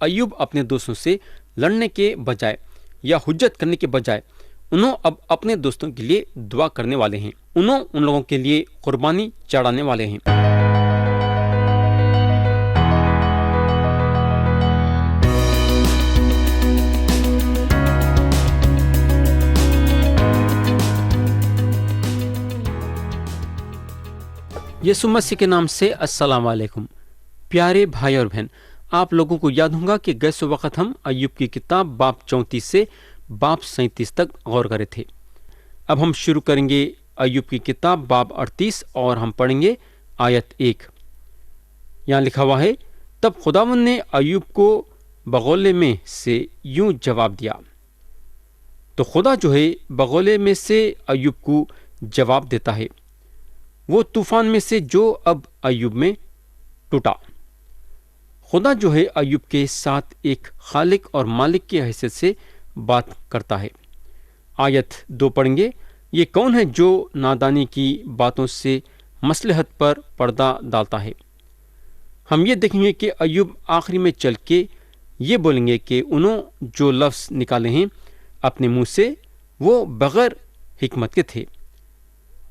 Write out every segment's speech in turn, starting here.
ایوب اپنے دوستوں سے لڑنے کے بجائے یا حجت کرنے کے بجائے انہوں اب اپنے دوستوں کے لیے دعا کرنے والے ہیں۔ انہوں ان لوگوں کے لیے قربانی چڑھانے والے ہیں۔ یسوع مسیح کے نام سے السلام علیکم پیارے بھائی اور بہن، آپ لوگوں کو یاد ہوگا کہ گئے وقت ہم ایوب کی کتاب باب 34 سے باب 37 تک غور کرے تھے۔ اب ہم شروع کریں گے ایوب کی کتاب باب 38 اور ہم پڑھیں گے آیت 1۔ یہاں لکھا ہوا ہے، تب خداوند نے ایوب کو بغولے میں سے یوں جواب دیا۔ تو خدا جو ہے بغولے میں سے ایوب کو جواب دیتا ہے، وہ طوفان میں سے جو اب ایوب میں ٹوٹا۔ خدا جو ہے ایوب کے ساتھ ایک خالق اور مالک کی حیثیت سے بات کرتا ہے۔ آیت 2 پڑھیں گے، یہ کون ہے جو نادانی کی باتوں سے مصلحت پر پردہ ڈالتا ہے؟ ہم یہ دیکھیں گے کہ ایوب آخری میں چل کے یہ بولیں گے کہ انہوں جو لفظ نکالے ہیں اپنے منہ سے وہ بغیر حکمت کے تھے،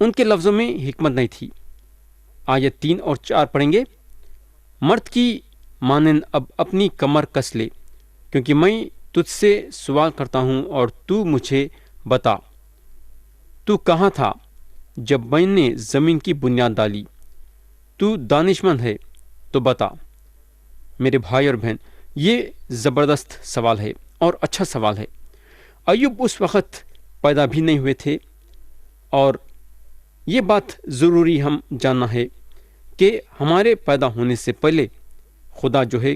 ان کے لفظوں میں حکمت نہیں تھی۔ آیت 3 اور 4 پڑھیں گے، مرد کی مانند اب اپنی کمر کس لے، کیونکہ میں تجھ سے سوال کرتا ہوں اور تو مجھے بتا، تو کہاں تھا جب میں نے زمین کی بنیاد ڈالی؟ تو دانش مند ہے تو بتا۔ میرے بھائی اور بہن، یہ زبردست سوال ہے اور اچھا سوال ہے۔ ایوب اس وقت پیدا بھی نہیں ہوئے تھے، اور یہ بات ضروری ہم جاننا ہے کہ ہمارے پیدا ہونے سے پہلے خدا جو ہے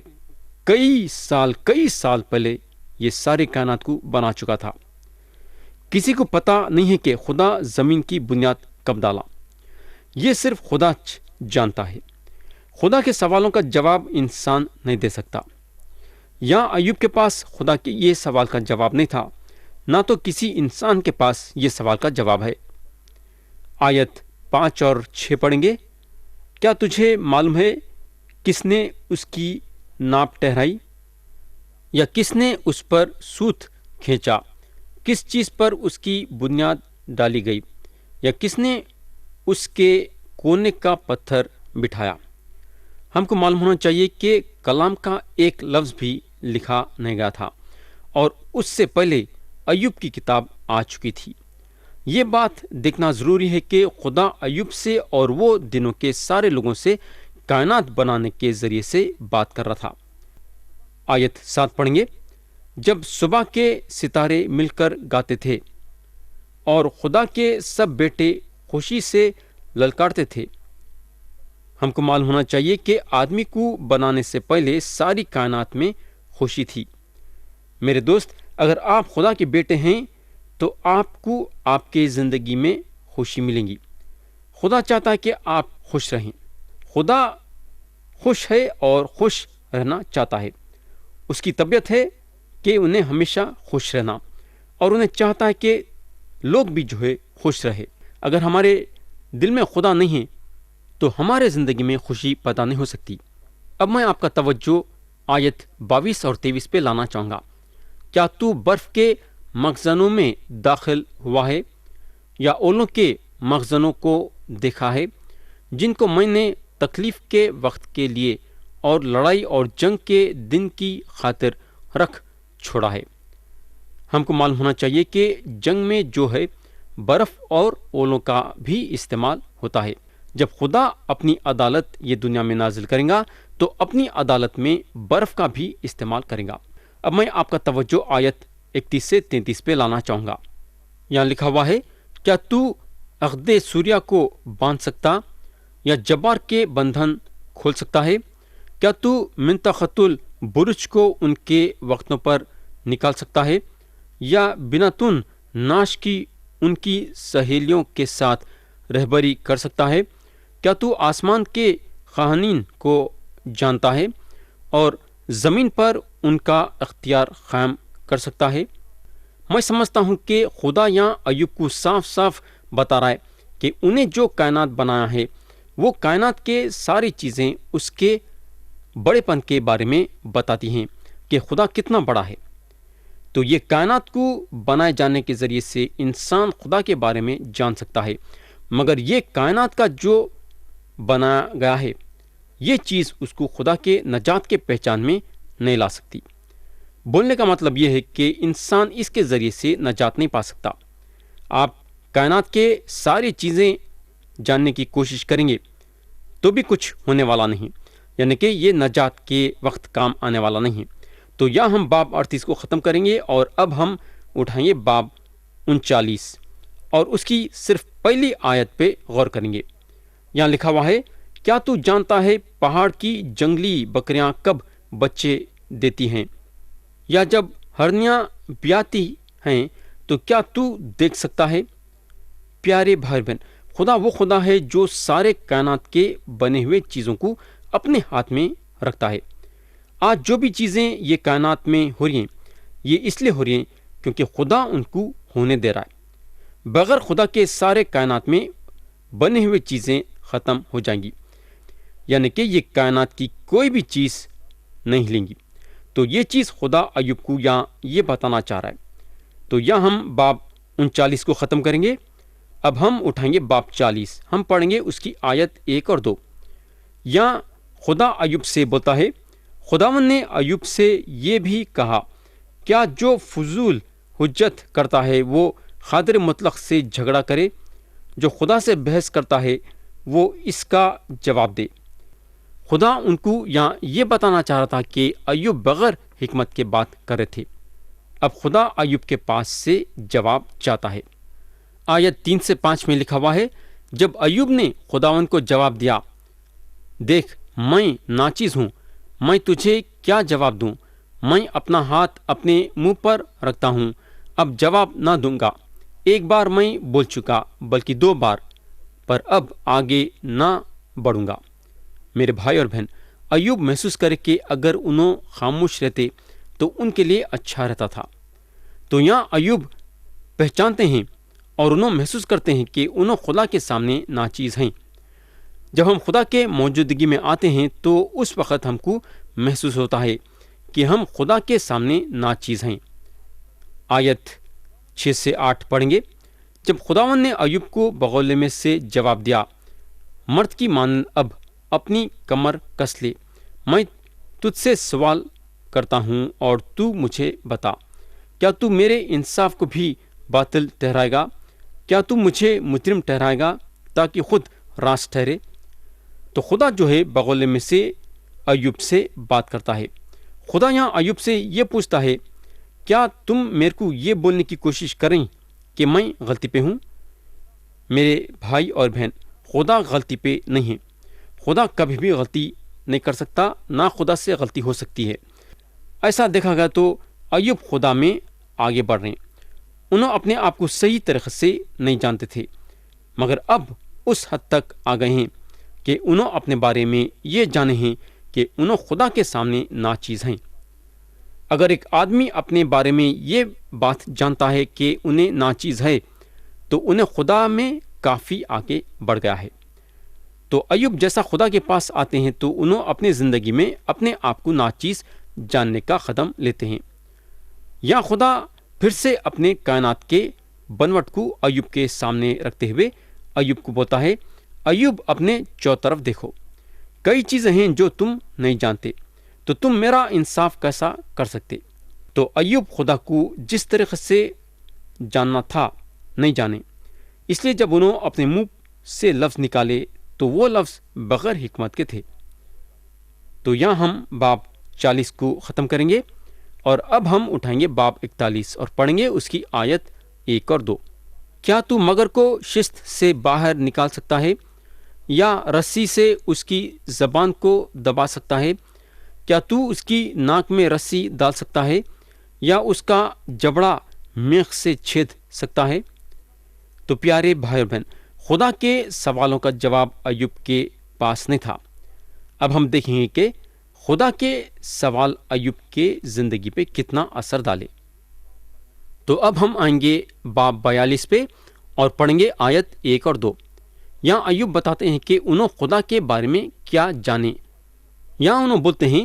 کئی سال پہلے یہ ساری کائنات کو بنا چکا تھا۔ کسی کو پتا نہیں ہے کہ خدا زمین کی بنیاد کب ڈالا، یہ صرف خدا جانتا ہے۔ خدا کے سوالوں کا جواب انسان نہیں دے سکتا۔ یہاں ایوب کے پاس خدا کے یہ سوال کا جواب نہیں تھا، نہ تو کسی انسان کے پاس یہ سوال کا جواب ہے۔ آیت 5 اور 6 پڑھیں گے، کیا تجھے معلوم ہے کس نے اس کی ناپ ٹھہرائی، یا کس نے اس پر سوت کھینچا؟ کس چیز پر اس کی بنیاد ڈالی گئی، یا کس نے اس کے کونے کا پتھر بٹھایا؟ ہم کو معلوم ہونا چاہیے کہ کلام کا ایک لفظ بھی لکھا نہیں گیا تھا، اور اس سے پہلے ایوب کی کتاب آ چکی تھی۔ یہ بات دیکھنا ضروری ہے کہ خدا ایوب سے اور وہ دنوں کے سارے لوگوں سے کائنات بنانے کے ذریعے سے بات کر رہا تھا۔ آیت 7 پڑھیں گے، جب صبح کے ستارے مل کر گاتے تھے اور خدا کے سب بیٹے خوشی سے للکارتے تھے۔ ہم کو معلوم ہونا چاہیے کہ آدمی کو بنانے سے پہلے ساری کائنات میں خوشی تھی۔ میرے دوست، اگر آپ خدا کے بیٹے ہیں تو آپ کو آپ کے زندگی میں خوشی ملے گی۔ خدا چاہتا ہے کہ آپ خوش رہیں۔ خدا خوش ہے اور خوش رہنا چاہتا ہے۔ اس کی طبیعت ہے کہ انہیں ہمیشہ خوش رہنا، اور انہیں چاہتا ہے کہ لوگ بھی جو ہے خوش رہے۔ اگر ہمارے دل میں خدا نہیں ہے تو ہمارے زندگی میں خوشی پیدا نہیں ہو سکتی۔ اب میں آپ کا توجہ آیت 22 اور 23 پہ لانا چاہوں گا۔ کیا تو برف کے مخزنوں میں داخل ہوا ہے، یا اولوں کے مخزنوں کو دیکھا ہے، جن کو میں نے تکلیف کے وقت کے لیے اور لڑائی اور جنگ کے دن کی خاطر رکھ چھوڑا ہے؟ ہم کو معلوم ہونا چاہیے کہ جنگ میں جو ہے برف اور اولوں کا بھی استعمال ہوتا ہے۔ جب خدا اپنی عدالت یہ دنیا میں نازل کرے گا تو اپنی عدالت میں برف کا بھی استعمال کرے گا۔ اب میں آپ کا توجہ آیت 31 سے 33 پہ لانا چاہوں گا۔ یہاں لکھا ہوا ہے، کیا تو عقد سوریا کو باندھ سکتا، یا جبار کے بندھن کھول سکتا ہے؟ کیا تو منطقۃ البرج کو ان کے وقتوں پر نکال سکتا ہے، یا بناتون ناش کی ان کی سہیلیوں کے ساتھ رہبری کر سکتا ہے؟ کیا تو آسمان کے خاہنین کو جانتا ہے اور زمین پر ان کا اختیار قائم کر سکتا ہے؟ میں سمجھتا ہوں کہ خدا یہاں ایوب کو صاف صاف بتا رہا ہے کہ انہیں جو کائنات بنایا ہے وہ کائنات کے ساری چیزیں اس کے بڑے پن کے بارے میں بتاتی ہیں۔ کہ خدا کتنا بڑا ہے۔ تو یہ کائنات کو بنائے جانے کے ذریعے سے انسان خدا کے بارے میں جان سکتا ہے، مگر یہ کائنات کا جو بنایا گیا ہے یہ چیز اس کو خدا کے نجات کے پہچان میں نہیں لا سکتی۔ بولنے کا مطلب یہ ہے کہ انسان اس کے ذریعے سے نجات نہیں پا سکتا۔ آپ کائنات کے ساری چیزیں جاننے کی کوشش کریں گے تو بھی کچھ ہونے والا نہیں، یعنی کہ یہ نجات کے وقت کام آنے والا نہیں۔ تو یا ہم باب 38 کو ختم کریں گے اور اب ہم اٹھائیں گے باب 39 اور اس کی صرف پہلی آیت پہ غور کریں گے۔ یہاں لکھا ہوا ہے، کیا تو جانتا ہے پہاڑ کی جنگلی بکریاں کب بچے دیتی ہیں، یا جب ہرنیاں بیاتی ہیں تو کیا تو دیکھ سکتا ہے؟ پیارے بھائی بہن، خدا وہ خدا ہے جو سارے کائنات کے بنے ہوئے چیزوں کو اپنے ہاتھ میں رکھتا ہے۔ آج جو بھی چیزیں یہ کائنات میں ہو رہی ہیں یہ اس لیے ہو رہی ہیں کیونکہ خدا ان کو ہونے دے رہا ہے۔ بغیر خدا کے سارے کائنات میں بنے ہوئے چیزیں ختم ہو جائیں گی، یعنی کہ یہ کائنات کی کوئی بھی چیز نہیں ہلیں گی۔ تو یہ چیز خدا ایوب کو یہاں یہ بتانا چاہ رہا ہے۔ تو یہاں ہم باب 39 کو ختم کریں گے۔ اب ہم اٹھائیں گے باب 40، ہم پڑھیں گے اس کی آیت 1 اور 2۔ یہاں خدا ایوب سے بولتا ہے، خداوند نے ایوب سے یہ بھی کہا، کیا جو فضول حجت کرتا ہے وہ قادر مطلق سے جھگڑا کرے؟ جو خدا سے بحث کرتا ہے وہ اس کا جواب دے۔ خدا ان کو یہاں یہ بتانا چاہ رہا تھا کہ ایوب بغیر حکمت کے بات کر رہے تھے۔ اب خدا ایوب کے پاس سے جواب چاہتا ہے۔ آیت 3 سے 5 میں لکھا ہوا ہے، جب ایوب نے خداوند کو جواب دیا، دیکھ میں ناچیز ہوں، میں تجھے کیا جواب دوں؟ میں اپنا ہاتھ اپنے منہ پر رکھتا ہوں، اب جواب نہ دوں گا۔ ایک بار میں بول چکا، بلکہ 2 بار، پر اب آگے نہ بڑھوں گا۔ میرے بھائی اور بہن، ایوب محسوس کرے کہ اگر انہوں خاموش رہتے تو ان کے لیے اچھا رہتا تھا۔ تو یہاں ایوب پہچانتے ہیں اور انہوں محسوس کرتے ہیں کہ انہوں خدا کے سامنے ناچیز ہیں۔ جب ہم خدا کے موجودگی میں آتے ہیں تو اس وقت ہم کو محسوس ہوتا ہے کہ ہم خدا کے سامنے ناچیز ہیں۔ آیت 6 سے 8 پڑھیں گے، جب خداوند نے ایوب کو بغولے میں سے جواب دیا، مرد کی مانند اب اپنی کمر کس لے، میں تجھ سے سوال کرتا ہوں اور تو مجھے بتا، کیا تو میرے انصاف کو بھی باطل ٹھہرائے گا؟ کیا تو مجھے مجرم ٹھہرائے گا تاکہ خود راست ٹھہرے؟ تو خدا جو ہے بغولے میں سے ایوب سے بات کرتا ہے۔ خدا یہاں ایوب سے یہ پوچھتا ہے، کیا تم میرے کو یہ بولنے کی کوشش کریں کہ میں غلطی پہ ہوں؟ میرے بھائی اور بہن، خدا غلطی پہ نہیں ہے۔ خدا کبھی بھی غلطی نہیں کر سکتا، نہ خدا سے غلطی ہو سکتی ہے۔ ایسا دیکھا گیا تو ایوب خدا میں آگے بڑھ رہے ہیں۔ انہوں اپنے آپ کو صحیح طریقے سے نہیں جانتے تھے، مگر اب اس حد تک آ گئے ہیں کہ انہوں اپنے بارے میں یہ جانے ہیں کہ انہوں خدا کے سامنے ناچیز ہیں۔ اگر ایک آدمی اپنے بارے میں یہ بات جانتا ہے کہ انہیں ناچیز ہے تو انہیں خدا میں کافی آگے بڑھ گیا ہے۔ تو ایوب جیسا خدا کے پاس آتے ہیں تو انہوں اپنی زندگی میں اپنے آپ کو ناچیز جاننے کا قدم لیتے ہیں۔ یا خدا پھر سے اپنے کائنات کے بنوٹ کو ایوب کے سامنے رکھتے ہوئے ایوب کو بولتا ہے، ایوب اپنے چوطرف دیکھو، کئی چیزیں ہیں جو تم نہیں جانتے، تو تم میرا انصاف کیسا کر سکتے؟ تو ایوب خدا کو جس طریقے سے جاننا تھا نہیں جانے، اس لیے جب انہوں اپنے منہ سے لفظ نکالے تو وہ لفظ بغیر حکمت کے تھے۔ تو یہاں ہم باب 40 کو ختم کریں گے اور اب ہم اٹھائیں گے باب 41 اور پڑھیں گے اس کی آیت 1 اور 2۔ کیا تو مگر کو شست سے باہر نکال سکتا ہے، یا رسی سے اس کی زبان کو دبا سکتا ہے؟ کیا تو اس کی ناک میں رسی ڈال سکتا ہے، یا اس کا جبڑا میخ سے چھید سکتا ہے؟ تو پیارے بھائی اور بہن، خدا کے سوالوں کا جواب ایوب کے پاس نہیں تھا۔ اب ہم دیکھیں گے کہ خدا کے سوال ایوب کے زندگی پہ کتنا اثر ڈالے۔ تو اب ہم آئیں گے باب 42 پہ اور پڑھیں گے آیت 1 اور 2۔ یہاں ایوب بتاتے ہیں کہ انہوں خدا کے بارے میں کیا جانے۔ یہاں انہوں بولتے ہیں،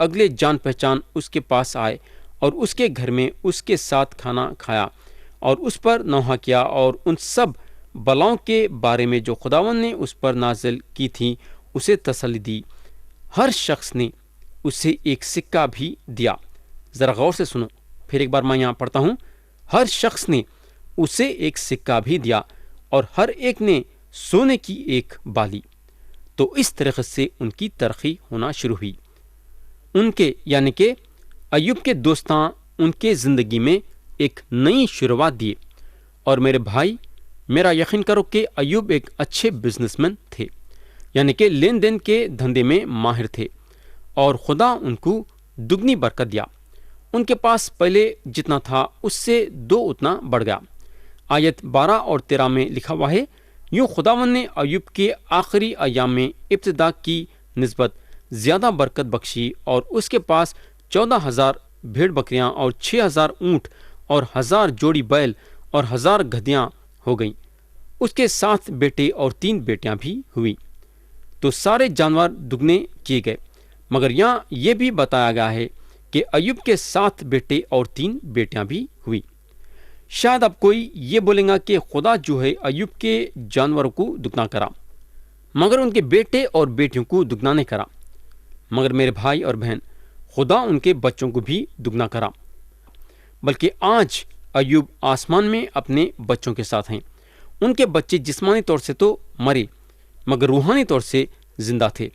اگلے جان پہچان اس کے پاس آئے اور اس کے گھر میں اس کے ساتھ کھانا کھایا اور اس پر نوحہ کیا اور ان سب بلاؤں کے بارے میں جو خداوند نے اس پر نازل کی تھی اسے تسلی دی۔ ہر شخص نے اسے ایک سکہ بھی دیا۔ ذرا غور سے سنو، پھر ایک بار میں یہاں پڑھتا ہوں۔ ہر شخص نے اسے ایک سکہ بھی دیا اور ہر ایک نے سونے کی ایک بالی۔ تو اس طریقے سے ان کی ترقی ہونا شروع ہوئی۔ ان کے یعنی کہ ایوب کے دوستاں ان کے زندگی میں ایک نئی شروعات دیے۔ اور میرے بھائی، میرا یقین کرو کہ ایوب ایک اچھے بزنس مین تھے، یعنی کہ لین دین کے دھندے میں ماہر تھے، اور خدا ان کو دگنی برکت دیا۔ ان کے پاس پہلے جتنا تھا اس سے 2 اتنا بڑھ گیا۔ آیت 12 اور 13 میں لکھا ہوا ہے، یوں خداوند نے ایوب کے آخری ایام میں ابتدا کی نسبت زیادہ برکت بخشی، اور اس کے پاس 14,000 بھیڑ بکریاں اور 6,000 اونٹ اور 1,000 جوڑی بیل اور 1,000 گدھیاں ہو گئیں۔ اس کے 7 بیٹے اور 3 بیٹیاں بھی ہوئی۔ تو سارے جانور دگنے کیے گئے، مگر یہاں یہ بھی بتایا گیا ہے کہ ایوب کے 7 بیٹے اور 3 بیٹیاں بھی ہوئی۔ شاید اب کوئی یہ بولیں گا کہ خدا جو ہے ایوب کے جانوروں کو دگنا کرا، مگر ان کے بیٹے اور بیٹیوں کو دگنا نہیں کرا۔ مگر میرے بھائی اور بہن، خدا ان کے بچوں کو بھی دگنا کرا، بلکہ آج ایوب آسمان میں اپنے بچوں کے ساتھ ہیں۔ ان کے بچے جسمانی طور سے تو مرے، مگر روحانی طور سے زندہ تھے،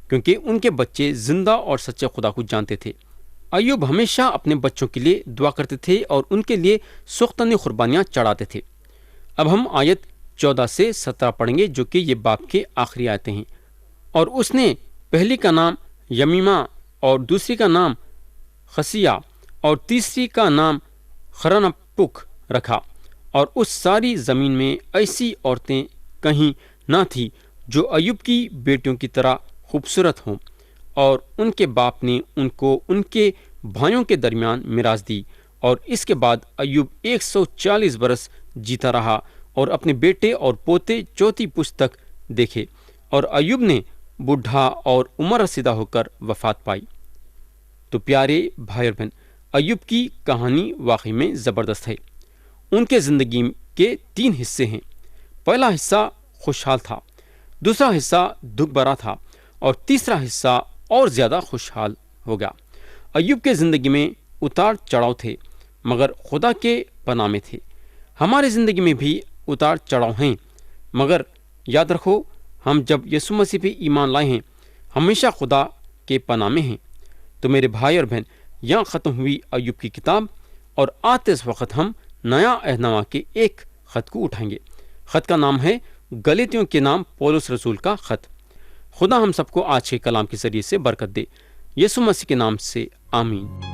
کیونکہ ان کے بچے زندہ اور سچے خدا کو جانتے تھے۔ ایوب ہمیشہ اپنے بچوں کے لیے دعا کرتے تھے اور ان کے لیے سختنی قربانیاں چڑھاتے تھے۔ اب ہم آیت 14 سے 17 پڑھیں گے، جو کہ یہ باب کے آخری آیتیں ہیں۔ اور اس نے پہلی کا نام یمیمہ اور دوسری کا نام خسیہ اور تیسری کا نام خرنپک رکھا، اور اس ساری زمین میں ایسی عورتیں کہیں نہ تھی جو ایوب کی بیٹیوں کی طرح خوبصورت ہوں، اور ان کے باپ نے ان کو ان کے بھائیوں کے درمیان میراث دی۔ اور اس کے بعد ایوب 140 برس جیتا رہا اور اپنے بیٹے اور پوتے چوتھی پشت تک دیکھے، اور ایوب نے بوڑھا اور عمر رسیدہ ہو کر وفات پائی۔ تو پیارے بھائی اور بہن، ایوب کی کہانی واقعی میں زبردست ہے۔ ان کے زندگی کے 3 حصے ہیں۔ پہلا حصہ خوشحال تھا، دوسرا حصہ دکھ بھرا تھا، اور تیسرا حصہ اور زیادہ خوشحال ہو گیا۔ ایوب کے زندگی میں اتار چڑھاؤ تھے، مگر خدا کے پناہ میں تھے۔ ہمارے زندگی میں بھی اتار چڑھاؤ ہیں، مگر یاد رکھو، ہم جب یسوع مسیح پہ ایمان لائے ہیں، ہمیشہ خدا کے پناہ میں ہیں۔ تو میرے بھائی اور بہن، یہاں ختم ہوئی ایوب کی کتاب، اور آتے اس وقت ہم نیا عہد نامہ کے ایک خط کو اٹھائیں گے۔ خط کا نام ہے گلاطیوں کے نام پولس رسول کا خط۔ خدا ہم سب کو آج کے کلام کے ذریعے سے برکت دے، یسوع مسیح کے نام سے آمین۔